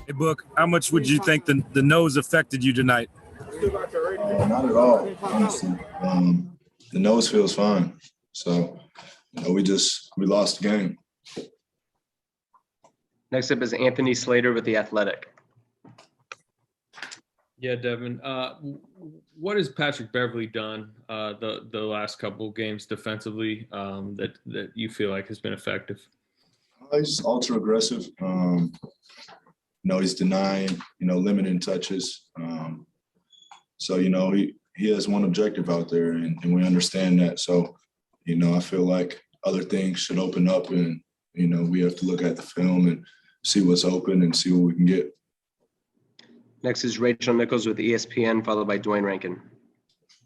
Hey, Book, how much would you think the nose affected you tonight? Not at all, honestly. The nose feels fine. So, we lost the game. Next up is Anthony Slater with The Athletic. Yeah, Devin. What has Patrick Beverley done the last couple of games defensively that you feel like has been effective? He's ultra aggressive. He's denying, limiting touches. So, he has one objective out there, and we understand that. So, I feel like other things should open up, and, we have to look at the film and see what's open and see what we can get. Next is Rachel Nichols with ESPN, followed by Dwayne Rankin.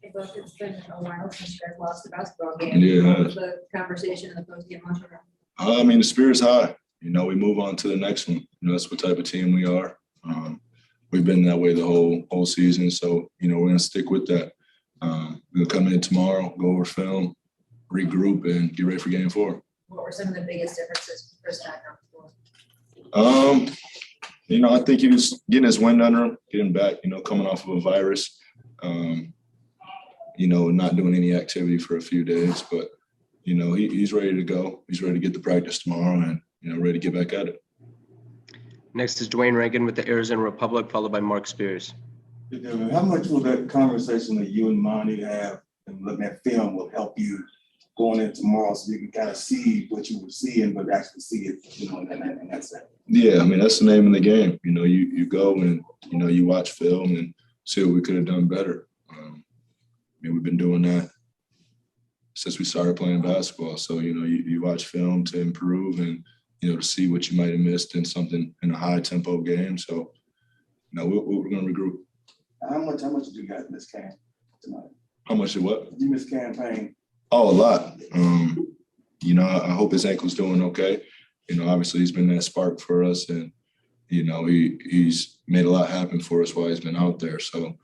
Hey, Buck, it's been a while since you guys lost a basketball game. Yeah. What was the conversation in the post-game lunch room? The spirit's high. We move on to the next one. That's what type of team we are. We've been that way the whole season. So, we're going to stick with that. We're going to come in tomorrow, go over film, regroup, and get ready for game 4. What were some of the biggest differences first time on the floor? I think he was getting his wind under him, getting back, coming off of a virus, not doing any activity for a few days. But, he's ready to go. He's ready to get the practice tomorrow and, ready to get back at it. Next is Dwayne Rankin with the Arizona Republic, followed by Mark Spears. How much will that conversation that you and Monty have and looking at film will help you going in tomorrow so you can kind of see what you were seeing, but actually see it, and that's it? Yeah, that's the name of the game. You go and, you watch film and see what we could have done better. We've been doing that since we started playing basketball. So, you watch film to improve and, to see what you might have missed in something in a high tempo game. So, we're going to regroup. How much did you guys miss Cam tonight? How much did what? Did you miss campaign? Oh, a lot. I hope his ankle's doing okay. Obviously he's been that spark for us, and, he's made a lot happen for us while he's been out there. So,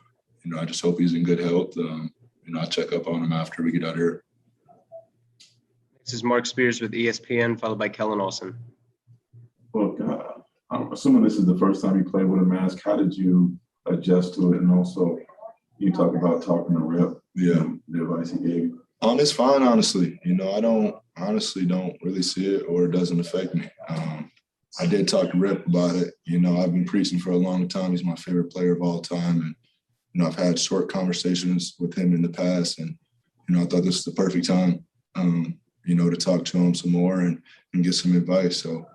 I just hope he's in good health. I'll check up on him after we get out of here. This is Mark Spears with ESPN, followed by Kellen Olsen. Well, I'm assuming this is the first time you played with a mask. How did you adjust to it? And also, you talk about talking to Rip. Yeah. The advice he gave you. It's fine, honestly. I don't really see it, or it doesn't affect me. I did talk to Rip about it. I've been preaching for a long time. He's my favorite player of all time. And, I've had short conversations with him in the past. And, I thought this was the perfect time, to talk to him some more and get some advice. So,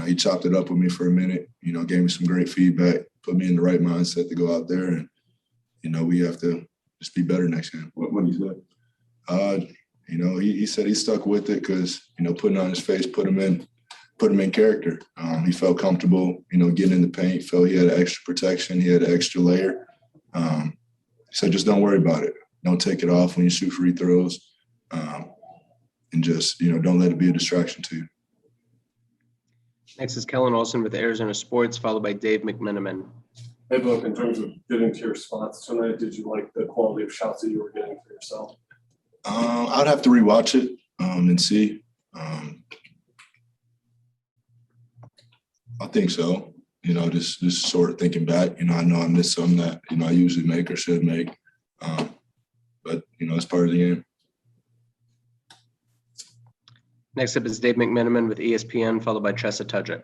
he chopped it up with me for a minute, gave me some great feedback, put me in the right mindset to go out there. And, we have to just be better next game. What did he say? He said he stuck with it because, putting on his face, put him in character. He felt comfortable, getting in the paint, felt he had an extra protection. He had an extra layer. He said, just don't worry about it. Don't take it off when you shoot free throws. And just, don't let it be a distraction to you. Next is Kellen Olsen with Arizona Sports, followed by Dave McMenamin. Hey, Book, in terms of getting to your spots tonight, did you like the quality of shots that you were getting for yourself? I'd have to rewatch it and see. I think so. Just sort of thinking back, I know I missed some that, I usually make or should make. But, it's part of the game. Next up is Dave McMenamin with ESPN, followed by Tressa Tudgett.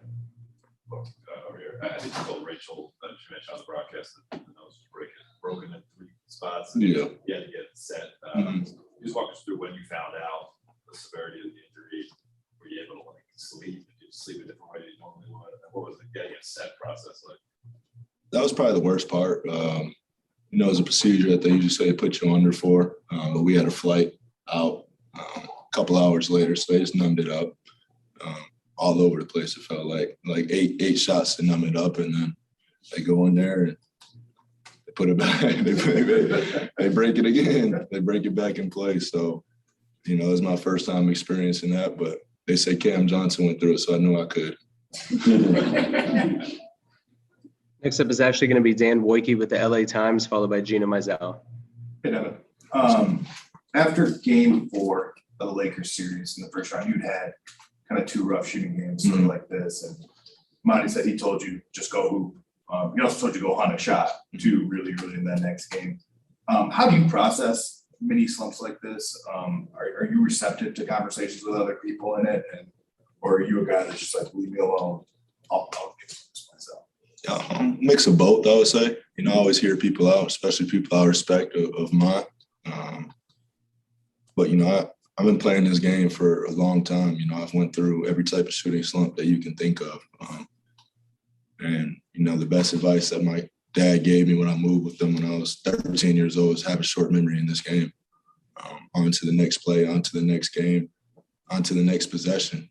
I think you told Rachel that she mentioned on the broadcast that the nose was broken in 3 spots. Yeah. You had to get it set. Just walk us through when you found out the severity of the injury. Were you able to sleep? Did you sleep a different way than you normally would? What was the getting it set process like? That was probably the worst part. It was a procedure that they usually say they put you under for, but we had a flight out a couple hours later, so they just numbed it up. All over the place. It felt like eight shots to numb it up, and then they go in there and they put it back. they break it again. They break it back in place. So, it was my first time experiencing that. But they say Cam Johnson went through it, so I knew I could. Next up is actually going to be Dan Wojcicki with the LA Times, followed by Gina Mizell. Hey, Devin. After Game 4 of the Lakers series in the first round, you'd had kind of 2 rough shooting games sort of like this, and Monty said he told you just go hoop You also told you to go hunt a shot too, really early in that next game. How do you process mini slumps like this? Are you receptive to conversations with other people in it, or are you a guy that's just like, leave me alone? I'll get this myself. Mix of both, I would say. You know, I always hear people out, especially people I respect of mine. But, you know, I've been playing this game for a long time. You know, I've went through every type of shooting slump that you can think of. And, you know, the best advice that my dad gave me when I moved with them when I was 13 years old is have a short memory in this game. On to the next play, on to the next game, on to the next possession.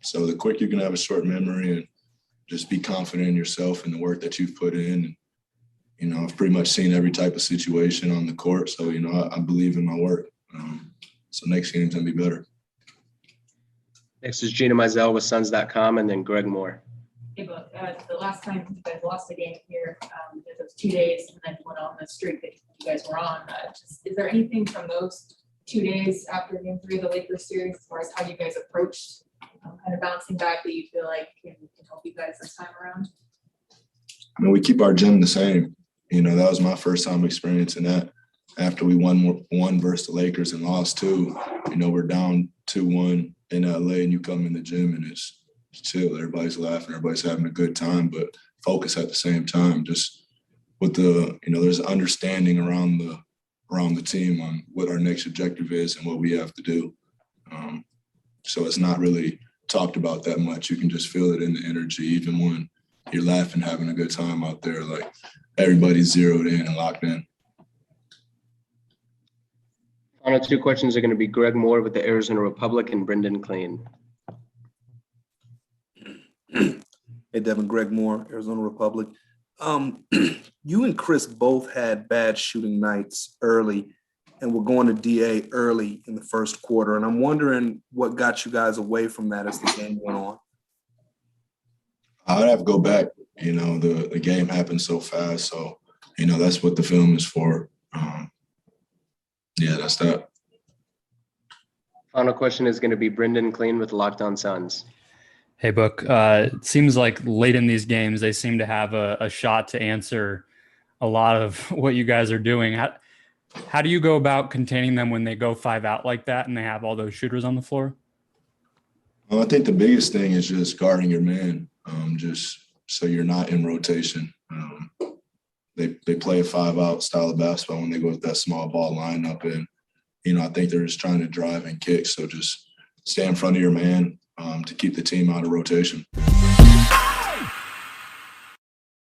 So the quicker you can have a short memory and just be confident in yourself and the work that you've put in. And, you know, I've pretty much seen every type of situation on the court. So, you know, I believe in my work. So next game's going to be better. Next is Gina Mizell with Suns.com, and then Greg Moore. Hey, but the last time you guys lost a game here, it was 2 days and then went on the streak that you guys were on. Is there anything from those 2 days after game 3 of the Lakers series as far as how you guys approached kind of bouncing back that you feel like can help you guys this time around? I mean, we keep our gym the same. You know, that was my first time experiencing that. After we won versus the Lakers and lost 2, you know, we're down 2-1 in LA and you come in the gym and it's chill. Everybody's laughing, everybody's having a good time, but focus at the same time. Just with the, you know, there's an understanding around the team on what our next objective is and what we have to do. So it's not really talked about that much. You can just feel it in the energy, even when you're laughing, having a good time out there. Like everybody's zeroed in and locked in. Final 2 questions are going to be Greg Moore with the Arizona Republic and Brendan Clean. Hey, Devin, Greg Moore, Arizona Republic. You and Chris both had bad shooting nights early and were going to DA early in the first quarter. And I'm wondering what got you guys away from that as the game went on. I'd have to go back. You know, the game happened so fast. So, you know, that's what the film is for. Yeah, that's that. Final question is going to be Brendan Clean with Locked On Suns. Hey, Book. It seems like late in these games, they seem to have a shot to answer a lot of what you guys are doing. How do you go about containing them when they go 5 out like that and they have all those shooters on the floor? Well, I think the biggest thing is just guarding your man, just so you're not in rotation. They play a 5-out style of basketball when they go with that small ball lineup. And, you know, I think they're just trying to drive and kick. So just stay in front of your man to keep the team out of rotation.